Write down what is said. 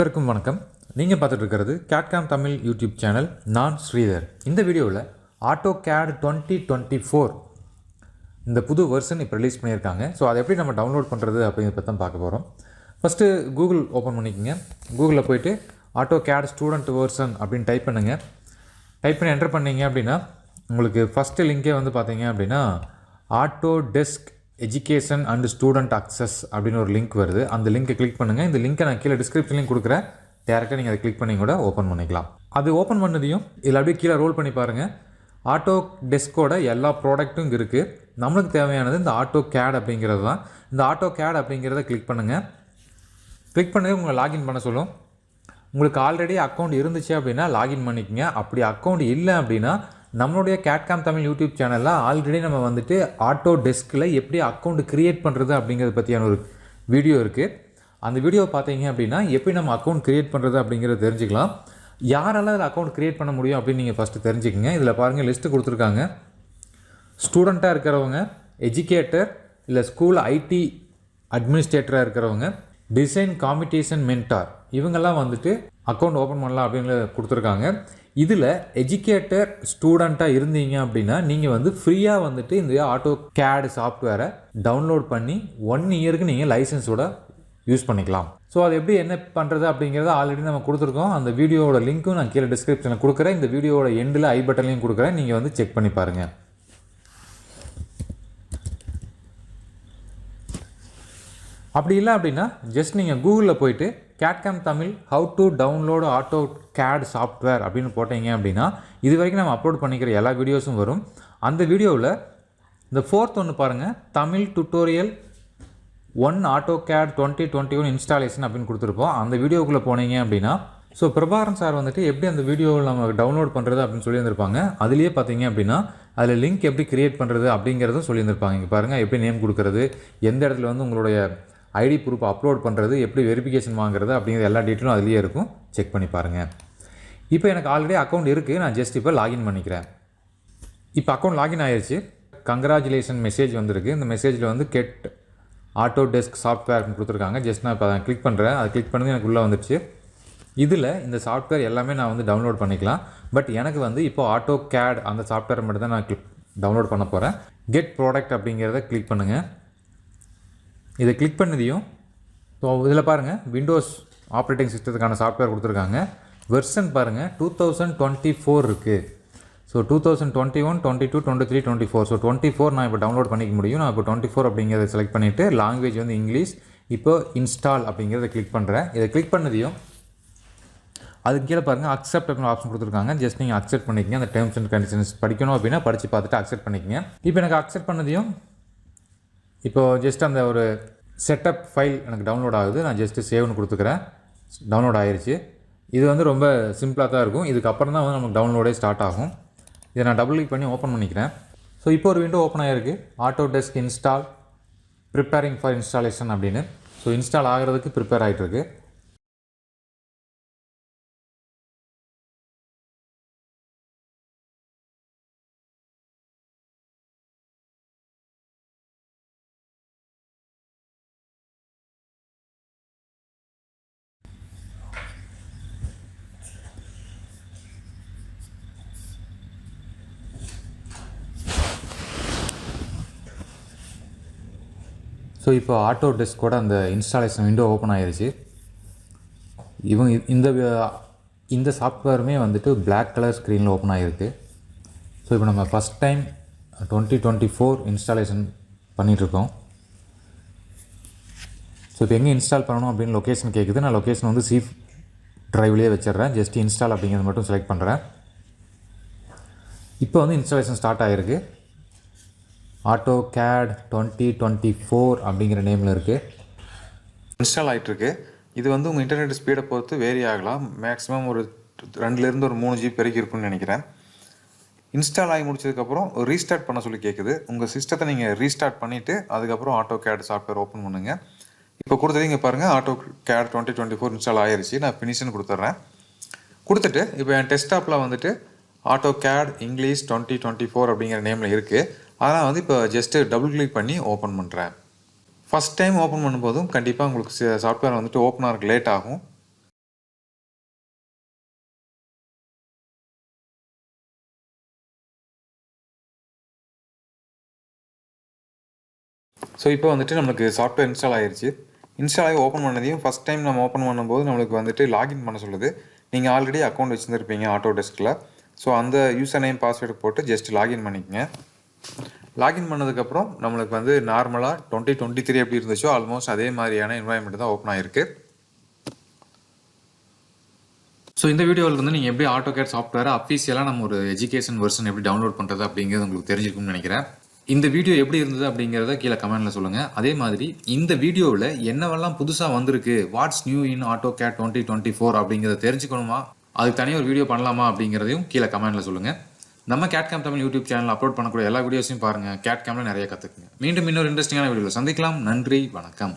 அனைவருக்கும் வணக்கம். நீங்கள் பார்த்துட்டு இருக்கிறது கேட்காம் தமிழ் யூடியூப் சேனல். நான் ஸ்ரீதர். இந்த வீடியோவில் AutoCAD 2024 இந்த புது வெர்ஷன் இப்போ ரிலீஸ் பண்ணியிருக்காங்க. ஸோ அதை எப்படி நம்ம டவுன்லோட் பண்ணுறது அப்படிங்கிறத பற்றி தான் பார்க்க போகிறோம். ஃபஸ்ட்டு கூகுள் ஓப்பன் பண்ணிக்கோங்க. கூகுளில் போய்ட்டு AutoCAD ஸ்டூடெண்ட் வெர்ஷன் அப்படின்னு டைப் பண்ணுங்கள். டைப் பண்ணி என்டர் பண்ணிங்க அப்படின்னா உங்களுக்கு ஃபஸ்ட்டு லிங்கே வந்து பார்த்தீங்க அப்படின்னா Autodesk education and student access அப்படின்னு ஒரு லிங்க் வருது. அந்த லிங்க்கை கிளிக் பண்ணுங்கள். இந்த லிங்க்கை நான் கீழே டிஸ்கிரிப்ஷன்லையும் கொடுக்குறேன். டேரெக்டாக நீங்கள் அதை கிளிக் பண்ணி கூட ஓப்பன் பண்ணிக்கலாம். அது ஓப்பன் பண்ணதையும் இதில் அப்படியே கீழே ரோல் பண்ணி பாருங்கள். ஆட்டோடெஸ்கோட எல்லா ப்ராடக்ட்டும் இங்கே இருக்குது. நம்மளுக்கு தேவையானது இந்த AutoCAD அப்படிங்கிறது தான். இந்த AutoCAD அப்படிங்கிறத கிளிக் பண்ணுங்கள். கிளிக் பண்ணி உங்களை லாகின் பண்ண சொல்லும். உங்களுக்கு ஆல்ரெடி அக்கௌண்ட் இருந்துச்சு அப்படின்னா லாகின் பண்ணிக்கங்க. அப்படி அக்கௌண்ட் இல்லை அப்படின்னா நம்மளுடைய கேட்காம் தமிழ் யூடியூப் சேனலில் ஆல்ரெடி நம்ம வந்துட்டு ஆட்டோடெஸ்கில் எப்படி அக்கௌண்ட் க்ரியேட் பண்ணுறது அப்படிங்கிறத பற்றியான ஒரு வீடியோ இருக்குது. அந்த வீடியோ பார்த்தீங்க அப்படின்னா எப்படி நம்ம அக்கௌண்ட் க்ரியேட் பண்ணுறது அப்படிங்கிறத தெரிஞ்சுக்கலாம். யாரெல்லாம் அதில் அக்கௌண்ட் க்ரியேட் பண்ண முடியும் அப்படின்னு நீங்கள் ஃபஸ்ட்டு தெரிஞ்சுக்கங்க. இதில் பாருங்கள் லிஸ்ட்டு கொடுத்துருக்காங்க. ஸ்டூடெண்ட்டாக இருக்கிறவங்க, எஜுகேட்டர் இல்லை ஸ்கூல் ஐடி அட்மினிஸ்ட்ரேட்டராக இருக்கிறவங்க, டிசைன் காம்படிஷன் மென்டார், இவங்கெல்லாம் வந்துட்டு அக்கௌண்ட் ஓப்பன் பண்ணலாம் அப்படிங்கிறத கொடுத்துருக்காங்க. இதில் எஜுகேட்டர் ஸ்டூடெண்ட்டாக இருந்தீங்க அப்படின்னா நீங்கள் வந்து ஃப்ரீயாக வந்துட்டு இந்த AutoCAD சாஃப்ட்வேரை டவுன்லோட் பண்ணி 1 இயருக்கு நீங்கள் லைசன்ஸோட யூஸ் பண்ணிக்கலாம். ஸோ அது எப்படி என்ன பண்ணுறது அப்படிங்கிறத ஆல்ரெடி நம்ம கொடுத்துருக்கோம். அந்த வீடியோவோட லிங்க்கும் நான் கீழே டிஸ்கிரிப்ஷனில் கொடுக்குறேன். இந்த வீடியோவோட எண்டில் ஐ பட்டன்லையும் கொடுக்குறேன். நீங்கள் வந்து செக் பண்ணி பாருங்கள். அப்படி இல்லை அப்படின்னா ஜஸ்ட் நீங்கள் கூகுளில் போயிட்டு கேட்காம் Tamil how to download AutoCAD software அப்படின்னு போட்டீங்க அப்படின்னா இது வரைக்கும் நம்ம அப்லோட் பண்ணிக்கிற எல்லா வீடியோஸும் வரும். அந்த வீடியோவில் இந்த 4th ஒன்று பாருங்கள், தமிழ் டுட்டோரியல் 1 AutoCAD 2021 இன்ஸ்டாலேஷன் அப்படின்னு கொடுத்துருப்போம். அந்த வீடியோக்குள்ளே போனீங்க அப்படின்னா ஸோ பிரபாகரன் சார் வந்துட்டு எப்படி அந்த வீடியோவில் நம்ம டவுன்லோட் பண்ணுறது அப்படின்னு சொல்லியிருந்திருப்பாங்க. அதுலேயே பார்த்தீங்க அப்படின்னா அதில் லிங்க் எப்படி க்ரியேட் பண்ணுறது அப்படிங்கிறதும் சொல்லியிருந்திருப்பாங்க. இங்கே பாருங்கள், எப்படி நேம் கொடுக்குறது, எந்த இடத்துல வந்து உங்களுடைய ஐடி ப்ரூஃப் அப்லோட் பண்ணுறது, எப்படி வெரிஃபிகேஷன் வாங்குறது அப்படிங்கிற எல்லா டீட்டெயிலும் அதுலேயே இருக்கும். செக் பண்ணி பாருங்கள். இப்போ எனக்கு ஆல்ரெடி அக்கௌண்ட் இருக்குது. நான் ஜஸ்ட் இப்போ லாகின் பண்ணிக்கிறேன். இப்போ அக்கௌண்ட் லாகின் ஆயிடுச்சு. கங்க்ராச்சுலேஷன் மெசேஜ் வந்திருக்கு. இந்த மெசேஜில் வந்து கெட் ஆட்டோடெஸ்க் சாஃப்ட்வேர்னு கொடுத்துருக்காங்க. ஜஸ்ட் நான் இப்போ அதை கிளிக் பண்ணுறேன். அதை கிளிக் பண்ணி எனக்கு உள்ளே வந்துடுச்சு. இதில் இந்த சாஃப்ட்வேர் எல்லாமே நான் வந்து டவுன்லோட் பண்ணிக்கலாம். பட் எனக்கு வந்து இப்போ AutoCAD அந்த சாஃப்ட்வேரை மட்டும் தான் நான் டவுன்லோட் பண்ண போகிறேன். கெட் ப்ராடக்ட் அப்படிங்கிறத கிளிக் பண்ணுங்கள். இதை கிளிக் பண்ணதையும் ஸோ இதில் பாருங்கள், விண்டோஸ் ஆப்ரேட்டிங் சிஸ்டத்துக்கான சாஃப்ட்வேர் கொடுத்துருக்காங்க. வெர்ஷன் பாருங்கள் 2024 இருக்குது. ஸோ 2021, 22, 23, 24. ஸோ 24 நான் இப்போ டவுன்லோட் பண்ணிக்க முடியும். நான் இப்போ 24 அப்படிங்கிறத செலக்ட் பண்ணிவிட்டு லாங்குவேஜ் வந்து இங்கிலீஷ். இப்போ இன்ஸ்டால் அப்படிங்கிறத கிளிக் பண்ணுறேன். இதை கிளிக் பண்ணதையும் அதுக்கு கீழே பாருங்கள் அக்செப்ட் அப்படின்னு ஆப்ஷன் கொடுத்துருக்காங்க. ஜஸ்ட் நீங்கள் அக்செப்ட் பண்ணிக்கங்க. அந்த டேர்ம்ஸ் அண்ட் கண்டிஷன்ஸ் படிக்கணும் அப்படின்னா படித்து பார்த்துட்டு அக்செப்ட் பண்ணிக்கங்க. இப்போ எனக்கு அக்செப்ட் பண்ணதையும் இப்போது ஜஸ்ட் அந்த ஒரு செட்டப் ஃபைல் எனக்கு டவுன்லோட் ஆகுது. நான் ஜஸ்ட்டு சேவ்னு கொடுத்துக்கிறேன். டவுன்லோட் ஆகிருச்சு. இது வந்து ரொம்ப சிம்பிளாக தான் இருக்கும். இதுக்கப்புறம் தான் வந்து நமக்கு டவுன்லோடே ஸ்டார்ட் ஆகும். இதை நான் டபுள் கிளிக் பண்ணி ஓப்பன் பண்ணிக்கிறேன். ஸோ இப்போ ஒரு விண்டோ ஓப்பன் ஆகிருக்கு. Autodesk install preparing for installation அப்படின்னு. ஸோ இன்ஸ்டால் ஆகிறதுக்கு ப்ரிப்பேர் ஆகிட்டுருக்கு. ஸோ இப்போ AutoDeskோட அந்த இன்ஸ்டாலேஷன் விண்டோ ஓப்பன் ஆகிருச்சு. இந்த சாஃப்ட்வேருமே வந்துட்டு பிளாக் கலர் ஸ்க்ரீனில் ஓப்பன் ஆகிருக்கு. ஸோ இப்போ நம்ம ஃபஸ்ட் டைம் 2024 இன்ஸ்டாலேஷன் பண்ணிகிட்ருக்கோம். ஸோ இப்போ எங்கே இன்ஸ்டால் பண்ணணும் அப்படின்னு லொக்கேஷன் கேட்குது. நான் லொக்கேஷன் வந்து C ட்ரைவ்லேயே வச்சிடுறேன். ஜஸ்ட் இன்ஸ்டால் அப்படிங்கிறது மட்டும் செலக்ட் பண்ணுறேன். இப்போ வந்து இன்ஸ்டாலேஷன் ஸ்டார்ட் ஆகிருக்கு. AutoCAD 2024 அப்படிங்கிற நேமில் இருக்குது. இன்ஸ்டால் ஆகிட்டுருக்கு. இது வந்து உங்கள் இன்டர்நெட் ஸ்பீடை பொறுத்து வேரி ஆகலாம். மேக்ஸிமம் ஒரு 2லேருந்து ஒரு 3 GB வரைக்கும் இருக்குன்னு நினைக்கிறேன். இன்ஸ்டால் ஆகி முடிச்சதுக்கப்புறம் ரீஸ்டார்ட் பண்ண சொல்லி கேட்குது. உங்கள் சிஸ்டத்தை நீங்கள் ரீஸ்டார்ட் பண்ணிவிட்டு அதுக்கப்புறம் AutoCAD சாஃப்ட்வேர் ஓப்பன் பண்ணுங்கள். இப்போ கொடுத்தது இங்கே பாருங்கள், AutoCAD 2024 இன்ஸ்டால் ஆகிருச்சு. நான் ஃபினிஷ்னு கொடுத்துட்றேன். கொடுத்துட்டு இப்போ என் டெஸ்க்டாப்பில் வந்துட்டு AutoCAD இங்கிலீஷ் 2024 அப்படிங்கிற நேமில் இருக்குது. அதனால் வந்து இப்போ ஜஸ்ட்டு டபுள் கிளிக் பண்ணி ஓப்பன் பண்ணுறேன். ஃபஸ்ட் டைம் ஓப்பன் பண்ணும்போதும் கண்டிப்பாக உங்களுக்கு சாஃப்ட்வேர் வந்துட்டு ஓப்பன் ஆகிறதுக்கு லேட் ஆகும். ஸோ இப்போ வந்துட்டு நம்மளுக்கு சாஃப்ட்வேர் இன்ஸ்டால் ஆகிருச்சு. இன்ஸ்டால் ஆகி ஓப்பன் பண்ணதையும் ஃபஸ்ட் டைம் நம்ம ஓப்பன் பண்ணும்போது நம்மளுக்கு வந்துட்டு லாகின் பண்ண சொல்லுது. நீங்கள் ஆல்ரெடி அக்கௌண்ட் வச்சுருந்துருப்பீங்க ஆட்டோடெஸ்கில். ஸோ அந்த யூசர் நேம் பாஸ்வேர்டு போட்டு ஜஸ்ட் லாகின் பண்ணிக்கங்க. லாகின் பண்ணதுக்கப்புறம் நம்மளுக்கு வந்து நார்மலாக 2023 எப்படி இருந்துச்சோ ஆல்மோஸ்ட் அதே மாதிரியான என்வாயன்மெண்ட் தான் ஓப்பன் ஆகிருக்கு. ஸோ இந்த வீடியோவில் வந்து நீங்கள் எப்படி AutoCAD சாஃப்ட்வேரை அஃபீஷியலாக நம்ம ஒரு எஜுகேஷன் வெர்ஷன் எப்படி டவுன்லோட் பண்ணுறது அப்படிங்கிறது உங்களுக்கு தெரிஞ்சிருக்கும்னு நினைக்கிறேன். இந்த வீடியோ எப்படி இருந்தது அப்படிங்கிறத கீழே கமெண்ட்டில் சொல்லுங்கள். அதே மாதிரி இந்த வீடியோவில் என்னவெல்லாம் புதுசாக வந்திருக்கு, வாட்ஸ் நியூ இன் AutoCAD 2024 அப்படிங்கிறத தெரிஞ்சுக்கணுமா, அதுக்கு தனியாக ஒரு வீடியோ பண்ணலாமா அப்படிங்கிறதையும் கீழே கமெண்ட்டில் சொல்லுங்கள். நம்ம CAD Tamil YouTube channel upload பண்ணக்கூடிய எல்லா வீடியோஸையும் பாருங்கள். CAD நிறைய கற்றுக்குங்க. மீண்டும் இன்னொரு இன்ட்ரெஸ்டிங்கான வீடியோவில் சந்திக்கலாம். நன்றி, வணக்கம்.